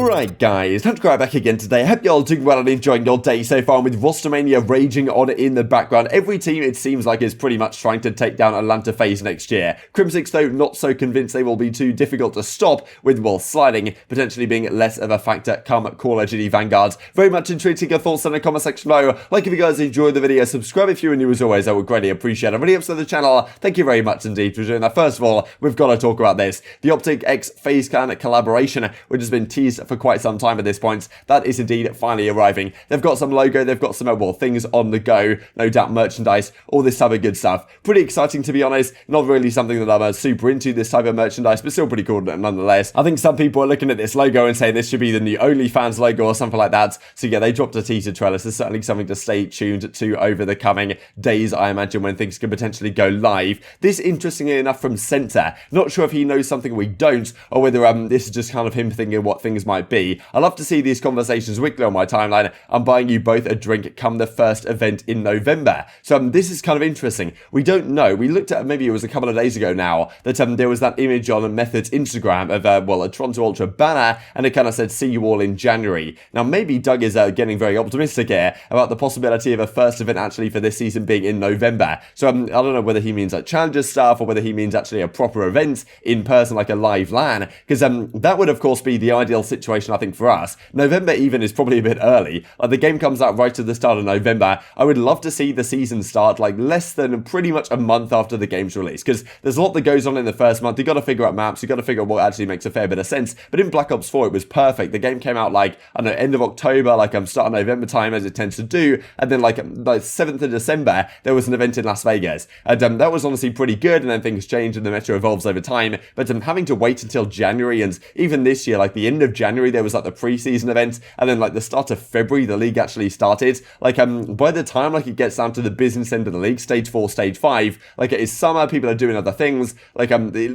Alright guys, TacticalRab back again today. I hope you're all doing well and enjoying your day so far with roster mania raging on in the background. Every team, it seems like, is pretty much trying to take down Atlanta FaZe next year. Crimsix, though, not so convinced they will be too difficult to stop, with, well, sliding potentially being less of a factor come Call of Duty Vanguard. Very much intrigued to your thoughts in the comment section below. Like if you guys enjoyed the video, subscribe if you are new as always, I would greatly appreciate it. Really up to the channel, thank you very much indeed for doing that. First of all, we've got to talk about this. The OpTic x FaZe Clan collaboration, which has been teased for quite some time at this point, that is indeed finally arriving. They've got some logo, they've got some, well, things on the go, no doubt merchandise, all this type of good stuff. Pretty exciting, to be honest. Not really something that I'm super into, this type of merchandise, but still pretty cool nonetheless. I think some people are looking at this logo and saying this should be the new OnlyFans logo or something like that. So yeah, they dropped a teaser trailer. So certainly something to stay tuned to over the coming days, I imagine, when things can potentially go live. This, interestingly enough, from Center. Not sure if he knows something we don't, or whether this is just kind of him thinking what things might be. I love to see these conversations weekly on my timeline. I'm buying you both a drink come the first event in November. So this is kind of interesting. We don't know. We looked at, maybe it was a couple of days ago now, that there was that image on Method's Instagram of, well, a Toronto Ultra banner, and it kind of said, see you all in January. Now, maybe Doug is getting very optimistic here about the possibility of a first event actually for this season being in November. So I don't know whether he means like challenger stuff or whether he means actually a proper event in person, like a live LAN, because that would of course be the ideal situation, I think, for us. November even is probably a bit early. Like, the game comes out right at the start of November. I would love to see the season start like less than pretty much a month after the game's release, because there's a lot that goes on in the first month. You got to figure out maps, you got to figure out what actually makes a fair bit of sense. But in Black Ops 4 it was perfect. The game came out like, I don't know, end of October, like start of November time, as it tends to do, and then like 7th of December there was an event in Las Vegas, and that was honestly pretty good. And then things change and the metro evolves over time, but having to wait until January, and even this year, like the end of January there was like the preseason event, and then like the start of February the league actually started. Like by the time like it gets down to the business end of the league, stage 4, stage 5, like it is summer, people are doing other things, like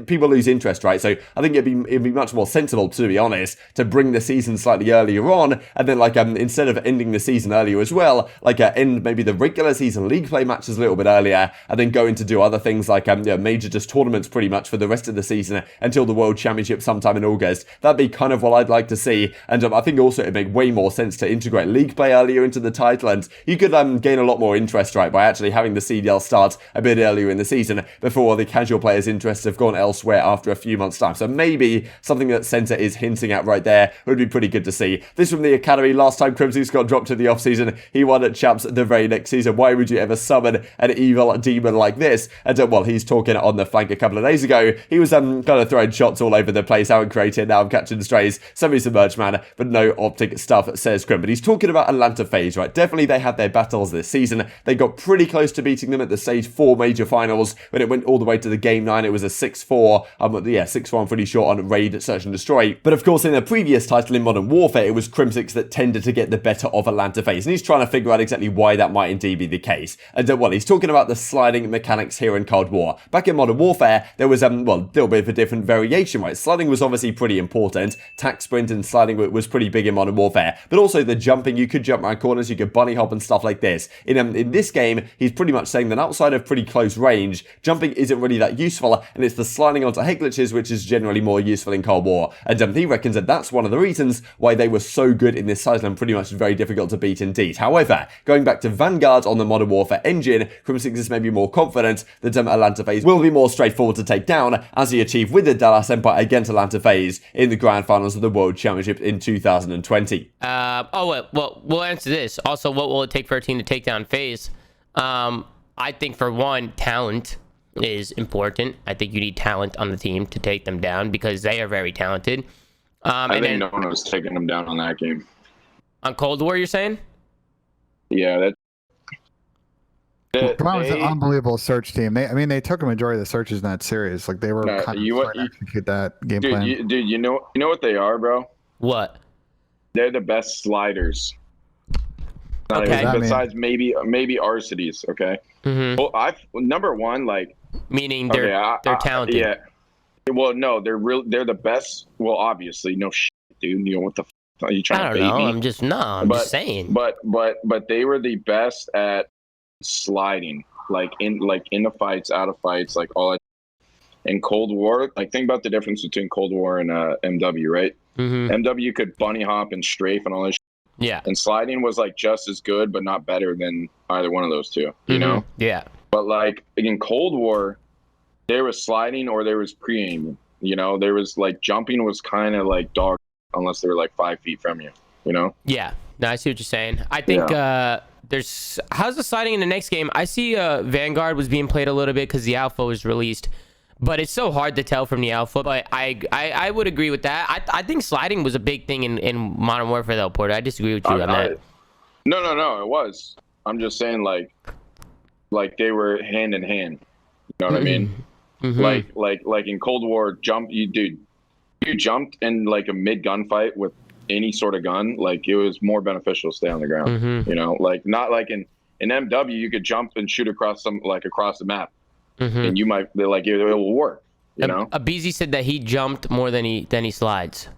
people lose interest, right? So I think it'd be much more sensible, to be honest, to bring the season slightly earlier on, and then like instead of ending the season earlier as well, like end maybe the regular season league play matches a little bit earlier, and then go in to do other things like major just tournaments pretty much for the rest of the season until the World Championship sometime in August. That'd be kind of what I'd like to see, and I think also it'd make way more sense to integrate league play earlier into the title, and you could gain a lot more interest, right, by actually having the CDL start a bit earlier in the season before the casual players' interests have gone elsewhere after a few months' time. So maybe something that Center is hinting at right there would be pretty good to see. This from the Academy. Last time Crimsix got dropped in the off-season, he won at Champs the very next season. Why would you ever summon an evil demon like this? And well, he's talking on the flank a couple of days ago. He was kind of throwing shots all over the place. How creative, now I'm catching strays. Somebody's a merge man, but no OpTic stuff, says Crim. But he's talking about Atlanta FaZe, right? Definitely they had their battles this season. They got pretty close to beating them at the stage 4 major finals. When it went all the way to the game 9, it was a 6-4. Yeah, 6-4, I'm pretty sure, on Raid, Search and Destroy. But of course, in the previous title in Modern Warfare, it was Crimsix that tended to get the better of Atlanta FaZe. And he's trying to figure out exactly why that might indeed be the case. And well, he's talking about the sliding mechanics here in Cold War. Back in Modern Warfare, there was, well, a little bit of a different variation, right? Sliding was obviously pretty important. Tac sprint and sliding was pretty big in Modern Warfare. But also the jumping, you could jump around corners, you could bunny hop and stuff like this. In this game, he's pretty much saying that outside of pretty close range, jumping isn't really that useful, and it's the sliding onto head glitches which is generally more useful in Cold War. And he reckons that that's one of the reasons why they were so good in this title and pretty much very difficult to beat indeed. However, going back to Vanguard on the Modern Warfare engine, Crimsix is maybe more confident that Atlanta FaZe will be more straightforward to take down, as he achieved with the Dallas Empire against Atlanta FaZe in the grand finals of the World Championship in 2020. Well, we'll answer this. Also, what will it take for a team to take down FaZe? I think, for one, talent is important. I think you need talent on the team to take them down because they are very talented. I think no one was taking them down on that game. On Cold War, you're saying? Yeah, That was an unbelievable search team. They took a majority of the searches in that series. Like, they were kind of trying to execute that game plan. Dude, you know what they are, bro? What? They're the best sliders. Okay. Besides maybe Arcitys. Okay. Mm-hmm. Well, number one, like, meaning they're talented. Yeah. Well, no, they're the best. Well, obviously, no shit, dude. You know what the are you trying to bait me? I'm just saying. But they were the best at sliding, like in the fights, out of fights, like all that. in Cold War, like think about the difference between Cold War and MW, right? MW could bunny hop and strafe and all this shit. Yeah. And sliding was like just as good, but not better than either one of those two, you know? Yeah. But like in Cold War, there was sliding or there was pre-aiming, you know? There was like jumping was kind of like dog unless they were like 5 feet from you, you know? Yeah. No, I see what you're saying. I think there's... How's the sliding in the next game? I see Vanguard was being played a little bit because the alpha was released. But it's so hard to tell from the alpha. But I would agree with that. I think sliding was a big thing in Modern Warfare, though, Porter. I disagree with you on that. No, it was. I'm just saying, like they were hand in hand. You know what I mean? Like in Cold War, you jumped in like a mid gunfight with any sort of gun. Like it was more beneficial to stay on the ground. You know, like not like in MW, you could jump and shoot across the map. And you might be like, it will work, you know? aBeZy said that he jumped more than he slides.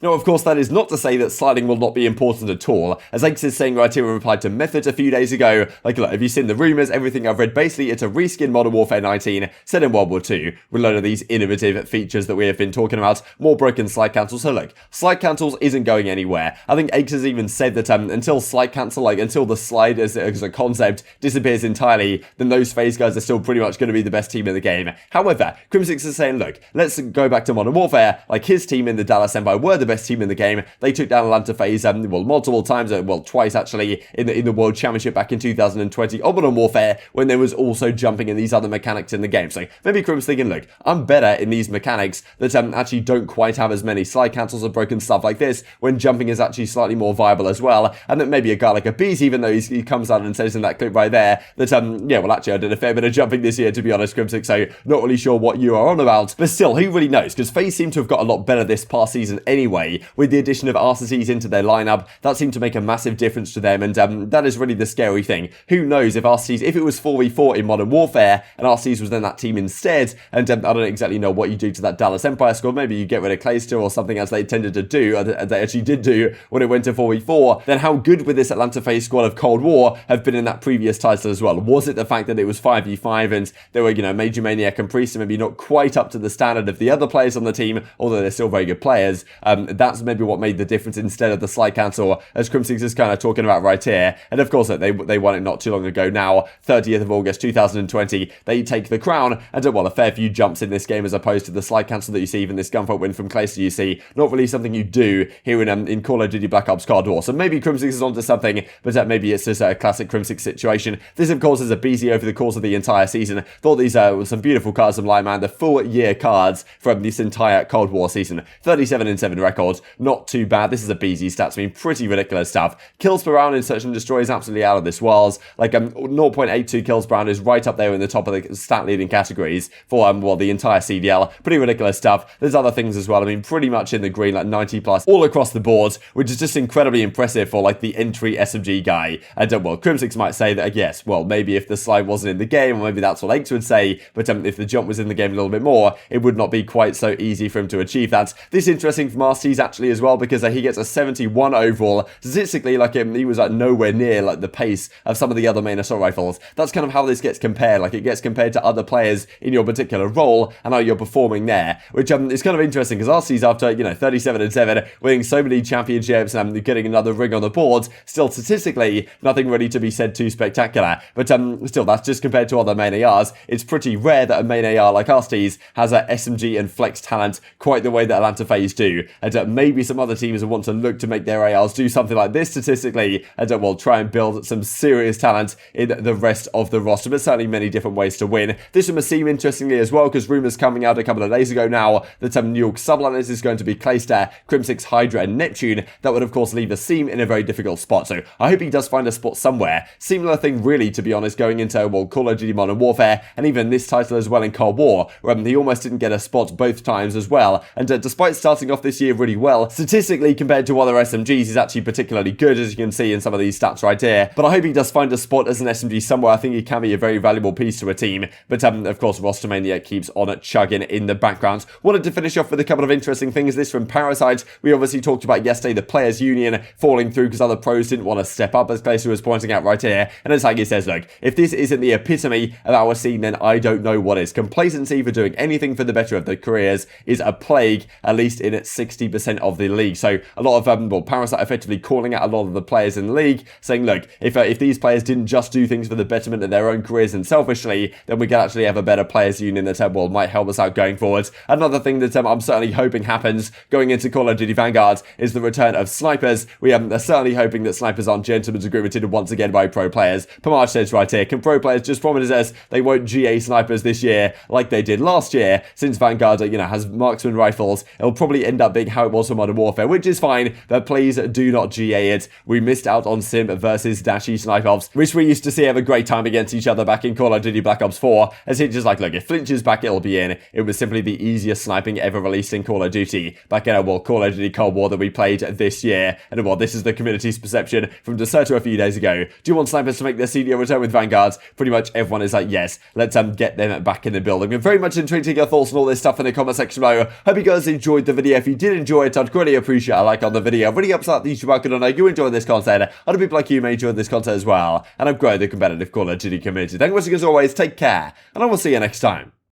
Now, of course, that is not to say that sliding will not be important at all. As X is saying right here in reply to Method a few days ago, like, look, have you seen the rumours? Everything I've read, basically, it's a reskin Modern Warfare 19 set in World War II with a load of these innovative features that we have been talking about. More broken slide cancels. So, look, slide cancels isn't going anywhere. I think X has even said that until slide cancel, like, until the slide as a concept disappears entirely, then those FaZe guys are still pretty much going to be the best team in the game. However, Crimsix is saying, look, let's go back to Modern Warfare. Like, his team in the Dallas Envoy were the best team in the game. They took down Atlanta FaZe, well, multiple times, well, twice actually, in the World Championship back in 2020 of Modern Warfare, when there was also jumping in these other mechanics in the game. So maybe Crim's thinking, look, I'm better in these mechanics that actually don't quite have as many slide cancels or broken stuff like this, when jumping is actually slightly more viable as well. And that maybe a guy like aBeZy, even though he comes out and says in that clip right there that, yeah, well, actually, I did a fair bit of jumping this year, to be honest, Crimsix, so not really sure what you are on about. But still, who really knows? Because FaZe seem to have got a lot better this past season anyway, with the addition of Arcitys into their lineup. That seemed to make a massive difference to them, and that is really the scary thing. Who knows if Arcitys, if it was 4v4 in Modern Warfare, and Arcitys was then that team instead, and I don't exactly know what you do to that Dallas Empire squad. Maybe you get rid of Clayster or something, as they tended to do, as they actually did do when it went to 4v4. Then how good would this Atlanta FaZe squad of Cold War have been in that previous title as well? Was it the fact that it was 5v5 and there were, you know, MajorManiak and Priestahh maybe not quite up to the standard of the other players on the team, although they're still very good players? That's maybe what made the difference instead of the slide cancel, as Crimsix is kind of talking about right here. And of course, they won it not too long ago now, 30th of August 2020. They take the crown, and well, a fair few jumps in this game as opposed to the slide cancel that you see, even this gunfight win from Clayster you see. Not really something you do here in Call of Duty Black Ops Cold War. So maybe Crimsix is onto something, but maybe it's just a classic Crimsix situation. This, of course, is aBeZy over the course of the entire season. Thought these were some beautiful cards from Lyman, the full year cards from this entire Cold War season. 37-7 record, not too bad. This is aBeZy stats. I mean, pretty ridiculous stuff. Kills per round in Search and Destroy is absolutely out of this world. Like 0.82 kills per round is right up there in the top of the stat leading categories for well, the entire CDL. Pretty ridiculous stuff. There's other things as well. I mean, pretty much in the green, like 90 plus all across the board, which is just incredibly impressive for like the entry SMG guy. And well, Crimsix might say that yes, well, maybe if the slide wasn't in the game, or maybe that's what X would say, but if the jump was in the game a little bit more, it would not be quite so easy for him to achieve that. This is interesting from Arcitys actually as well, because he gets a 71 overall. Statistically, like he was like nowhere near like the pace of some of the other main assault rifles. That's kind of how this gets compared. Like it gets compared to other players in your particular role and how you're performing there, which is kind of interesting because Arcitys, after 37-7, winning so many championships and getting another ring on the board, still statistically nothing really to be said too spectacular. But still, that's just compared to other main ARs. It's pretty rare that a main AR like Arcitys has a SMG and flex talent quite the way that Atlanta FaZe do, and maybe some other teams will want to look to make their ARs do something like this statistically, and well, try and build some serious talent in the rest of the roster. But certainly many different ways to win. This one must seem interestingly as well, because rumours coming out a couple of days ago now that New York subliners is going to be Clayster, Crimsix, Hydra and Neptune. That would of course leave a Seam in a very difficult spot, so I hope he does find a spot somewhere. Similar thing really, to be honest, going into well, Call of Duty Modern Warfare and even this title as well in Cold War, where he almost didn't get a spot both times as well. And despite starting off this year pretty well. Statistically, compared to other SMGs, he's actually particularly good, as you can see in some of these stats right here. But I hope he does find a spot as an SMG somewhere. I think he can be a very valuable piece to a team. But of course, MajorManiak keeps on chugging in the background. Wanted to finish off with a couple of interesting things. This from Parasite. We obviously talked about yesterday the Players Union falling through because other pros didn't want to step up, as Glacier was pointing out right here. And as Haggy says, look, if this isn't the epitome of our scene, then I don't know what is. Complacency for doing anything for the better of their careers is a plague, at least in 60% of the league. So a lot of Parasite effectively calling out a lot of the players in the league, saying, look, if these players didn't just do things for the betterment of their own careers and selfishly, then we could actually have a better Players Union that might help us out going forward. Another thing that I'm certainly hoping happens going into Call of Duty Vanguard is the return of snipers. We are certainly hoping that snipers aren't gentlemen's agreemented once again by pro players. Pamaj says right here, can pro players just promise us they won't GA snipers this year like they did last year? Since Vanguard, has marksman rifles, it'll probably end up being how it was for Modern Warfare, which is fine, but please do not GA it. We missed out on Simp versus Dashy snipe-offs, which we used to see have a great time against each other back in Call of Duty Black Ops 4, as it's just like, look, if Flinch is back, it'll be in. It was simply the easiest sniping ever released in Call of Duty back in Call of Duty Cold War that we played this year. And this is the community's perception from Deserto a few days ago. Do you want snipers to make their CDL return with Vanguard? Pretty much everyone is like, yes, let's get them back in the building. I'm very much intrigued to get your thoughts on all this stuff in the comment section below. Hope you guys enjoyed the video. If you did enjoy it, I'd greatly appreciate a like on the video. Really helps out the YouTube algorithm. I know you enjoy this content. Other people like you may enjoy this content as well. And I've grown the competitive Call of Duty community. Thank you once again as always. Take care. And I will see you next time.